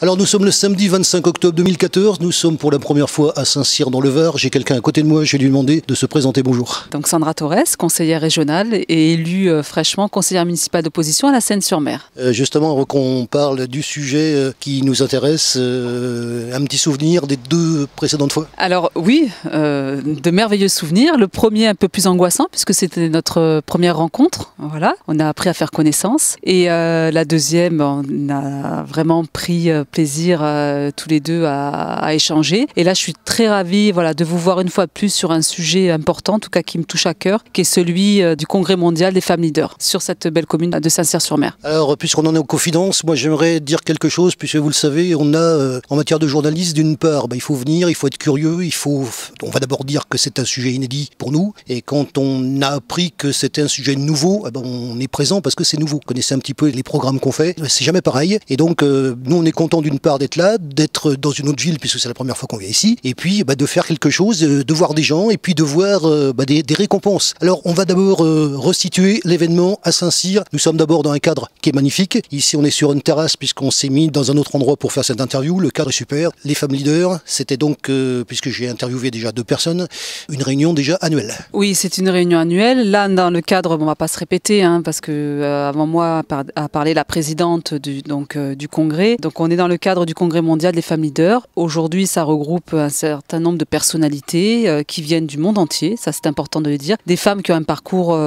Alors nous sommes le samedi 25 octobre 2014, nous sommes pour la première fois à Saint-Cyr dans le Var. J'ai quelqu'un à côté de moi, je vais lui demander de se présenter. Bonjour. Donc Sandra Torres, conseillère régionale et élue fraîchement conseillère municipale d'opposition à la Seine-sur-Mer. Justement, avant qu'on parle du sujet qui nous intéresse, un petit souvenir des deux précédentes fois. Alors oui, de merveilleux souvenirs. Le premier un peu plus angoissant puisque c'était notre première rencontre. Voilà, on a appris à faire connaissance. Et la deuxième, on a vraiment pris plaisir tous les deux à échanger. Et là, je suis très ravie de vous voir une fois de plus sur un sujet important, en tout cas qui me touche à cœur, qui est celui du Congrès mondial des femmes leaders sur cette belle commune de Saint-Cyr-sur-Mer. Alors, puisqu'on en est aux confidences, moi j'aimerais dire quelque chose, puisque vous le savez, on a en matière de journalisme, d'une part, il faut venir, il faut être curieux, on va d'abord dire que c'est un sujet inédit pour nous, et quand on a appris que c'était un sujet nouveau, on est présent parce que c'est nouveau. Vous connaissez un petit peu les programmes qu'on fait, c'est jamais pareil, et donc nous on est content d'une part d'être là, d'être dans une autre ville puisque c'est la première fois qu'on vient ici, et puis de faire quelque chose, de voir des gens, et puis de voir des récompenses. Alors on va d'abord resituer l'événement à Saint-Cyr. Nous sommes d'abord dans un cadre qui est magnifique. Ici on est sur une terrasse puisqu'on s'est mis dans un autre endroit pour faire cette interview. Le cadre est super. Les femmes leaders, c'était donc, puisque j'ai interviewé déjà 2 personnes, une réunion déjà annuelle. Oui, c'est une réunion annuelle. Là, dans le cadre, on ne va pas se répéter, parce que avant moi a parlé la présidente du congrès. Donc on est dans le cadre du Congrès mondial des femmes leaders. Aujourd'hui, ça regroupe un certain nombre de personnalités qui viennent du monde entier, ça c'est important de le dire. Des femmes qui ont un parcours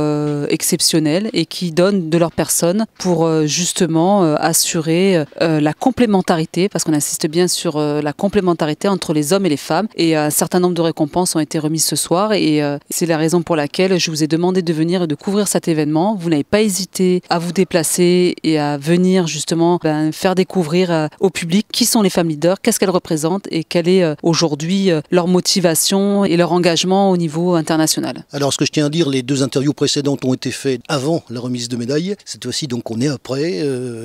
exceptionnel et qui donnent de leur personne pour justement assurer la complémentarité, parce qu'on insiste bien sur la complémentarité entre les hommes et les femmes. Et un certain nombre de récompenses ont été remises ce soir et c'est la raison pour laquelle je vous ai demandé de venir et de couvrir cet événement. Vous n'avez pas hésité à vous déplacer et à venir justement faire découvrir au public qui sont les femmes leaders, qu'est-ce qu'elles représentent et quelle est aujourd'hui leur motivation et leur engagement au niveau international. Alors ce que je tiens à dire, les 2 interviews précédentes ont été faites avant la remise de médailles. Cette fois-ci donc on est après.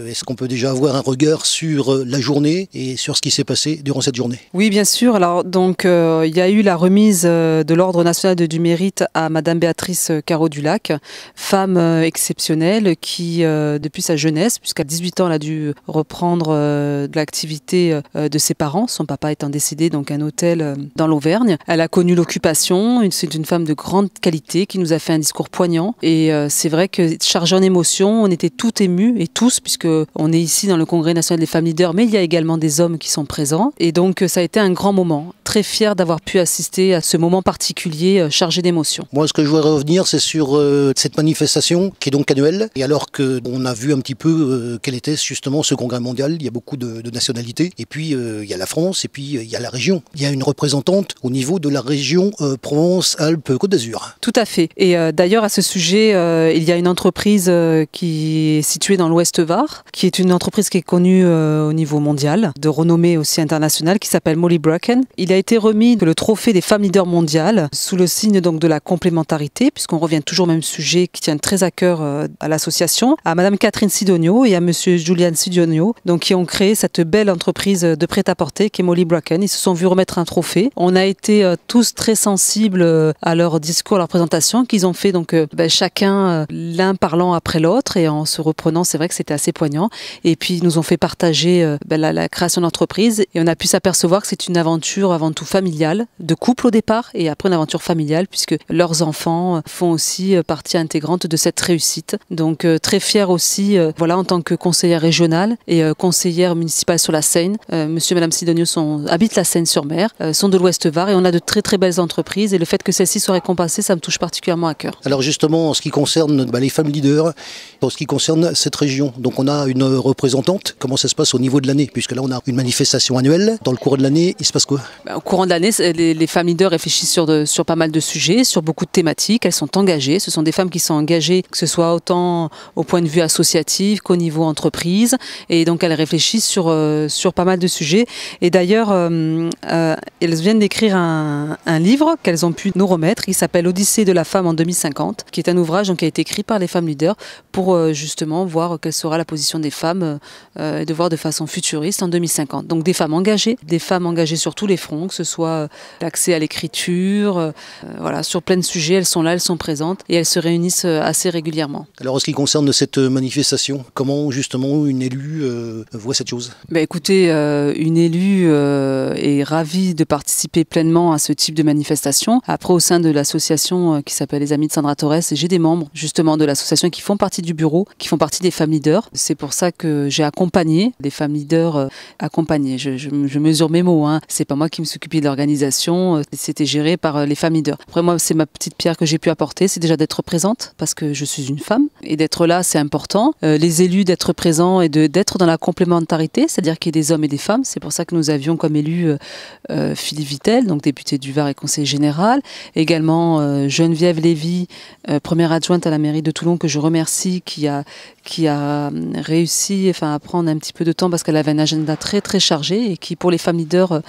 Est-ce qu'on peut déjà avoir un regard sur la journée et sur ce qui s'est passé durant cette journée? Oui, bien sûr. Alors donc il y a eu la remise de l'Ordre national du mérite à Madame Béatrice Carreau-du-Lac, femme exceptionnelle qui depuis sa jeunesse, puisqu'à 18 ans elle a dû reprendre de l'activité de ses parents, son papa étant décédé donc un hôtel dans l'Auvergne. Elle a connu l'occupation, c'est une femme de grande qualité qui nous a fait un discours poignant et c'est vrai que chargé en émotions, on était tout émus et tous, puisque on est ici dans le Congrès national des femmes leaders, mais il y a également des hommes qui sont présents et donc ça a été un grand moment. Très fière d'avoir pu assister à ce moment particulier chargé d'émotions. Moi, ce que je voudrais revenir, c'est sur cette manifestation qui est donc annuelle. Et alors qu'on a vu un petit peu quel était justement ce congrès mondial, il y a beaucoup de nationalités. Et puis, il y a la France et puis il y a la région. Il y a une représentante au niveau de la région Provence-Alpes-Côte d'Azur. Tout à fait. Et d'ailleurs, à ce sujet, il y a une entreprise qui est située dans l'Ouest Var, qui est une entreprise qui est connue au niveau mondial, de renommée aussi internationale, qui s'appelle Molly Bracken. Il a été remis le trophée des femmes leaders mondiales sous le signe donc de la complémentarité, puisqu'on revient toujours au même sujet qui tient très à cœur à l'association, à Madame Catherine Sidonio et à Monsieur Julian Sidonio, donc qui ont créé cette belle entreprise de prêt-à-porter qui est Molly Bracken. Ils se sont vus remettre un trophée. On a été tous très sensibles à leur discours, à leur présentation, qu'ils ont fait donc chacun l'un parlant après l'autre et en se reprenant. C'est vrai que c'était assez poignant. Et puis ils nous ont fait partager la création d'entreprise et on a pu s'apercevoir que c'est une aventure avant tout familiale, de couple au départ et après une aventure familiale puisque leurs enfants font aussi partie intégrante de cette réussite. Donc très fière aussi en tant que conseillère régionale et conseillère municipale sur la Seine. Monsieur et Madame Sidonio habitent la Seine-sur-Mer, sont de l'Ouest Var et on a de très très belles entreprises et le fait que celles-ci soient récompensées, ça me touche particulièrement à cœur. Alors justement, en ce qui concerne les femmes leaders, en ce qui concerne cette région, donc on a une représentante. Comment ça se passe au niveau de l'année? Puisque là on a une manifestation annuelle. Dans le cours de l'année, il se passe quoi? Au courant de l'année, les femmes leaders réfléchissent sur pas mal de sujets, sur beaucoup de thématiques. Elles sont engagées. Ce sont des femmes qui sont engagées, que ce soit autant au point de vue associatif qu'au niveau entreprise. Et donc elles réfléchissent sur pas mal de sujets. Et d'ailleurs, elles viennent d'écrire un livre qu'elles ont pu nous remettre. Il s'appelle Odyssée de la femme en 2050, qui est un ouvrage qui a été écrit par les femmes leaders pour pour justement voir quelle sera la position des femmes et de voir de façon futuriste en 2050. Donc des femmes engagées sur tous les fronts, que ce soit l'accès à l'écriture, voilà, sur plein de sujets, elles sont là, elles sont présentes et elles se réunissent assez régulièrement. Alors en ce qui concerne cette manifestation, comment justement une élue voit cette chose? Écoutez, une élue est ravie de participer pleinement à ce type de manifestation. Après, au sein de l'association qui s'appelle les Amis de Sandra Torres, j'ai des membres justement de l'association qui font partie du bureau, qui font partie des femmes leaders. C'est pour ça que j'ai accompagné les femmes leaders, accompagné. Je mesure mes mots, hein. C'est pas moi qui me suis occupée de l'organisation, c'était géré par les femmes leaders. Après moi, c'est ma petite pierre que j'ai pu apporter, c'est déjà d'être présente parce que je suis une femme et d'être là, c'est important. Les élus d'être présents et d'être dans la complémentarité, c'est-à-dire qu'il y ait des hommes et des femmes. C'est pour ça que nous avions comme élu Philippe Vittel, donc député du Var et conseiller général. Également Geneviève Lévy, première adjointe à la mairie de Toulon, que je remercie, qui a réussi à prendre un petit peu de temps parce qu'elle avait un agenda très très chargé et qui pour les femmes leaders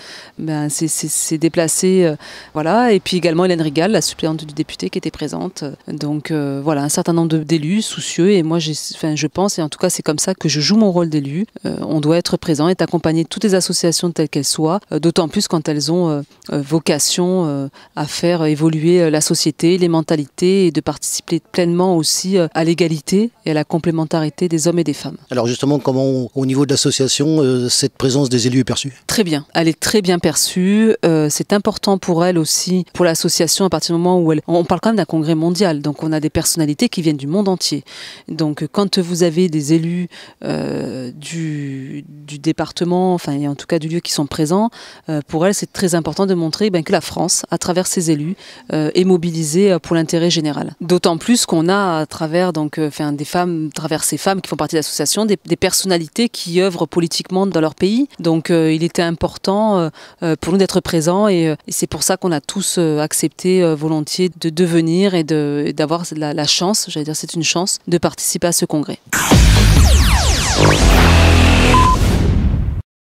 s'est déplacée. Voilà. Et puis également Hélène Rigal, la suppléante du député qui était présente. Donc voilà, un certain nombre d'élus soucieux et moi je pense, et en tout cas c'est comme ça que je joue mon rôle d'élu. On doit être présent et accompagner toutes les associations telles qu'elles soient, d'autant plus quand elles ont vocation à faire évoluer la société, les mentalités et de participer pleinement aussi à l'égalité et à la complémentarité des hommes et des femmes. Alors justement, comment au niveau de l'association, cette présence des élus est perçue? Très bien, elle est très bien perçue. C'est important pour elle aussi, pour l'association, à partir du moment où on parle quand même d'un congrès mondial, donc on a des personnalités qui viennent du monde entier. Donc quand vous avez des élus du département, et en tout cas du lieu qui sont présents, pour elle c'est très important de montrer que la France, à travers ses élus, est mobilisée pour l'intérêt général. D'autant plus qu'on a à travers des femmes, à travers ces femmes qui font partie de l'association, des personnalités qui œuvrent politiquement dans leur pays. Donc il était important pour nous d'être présents et c'est pour ça qu'on a tous accepté volontiers de devenir et d'avoir la chance, j'allais dire c'est une chance, de participer à ce congrès.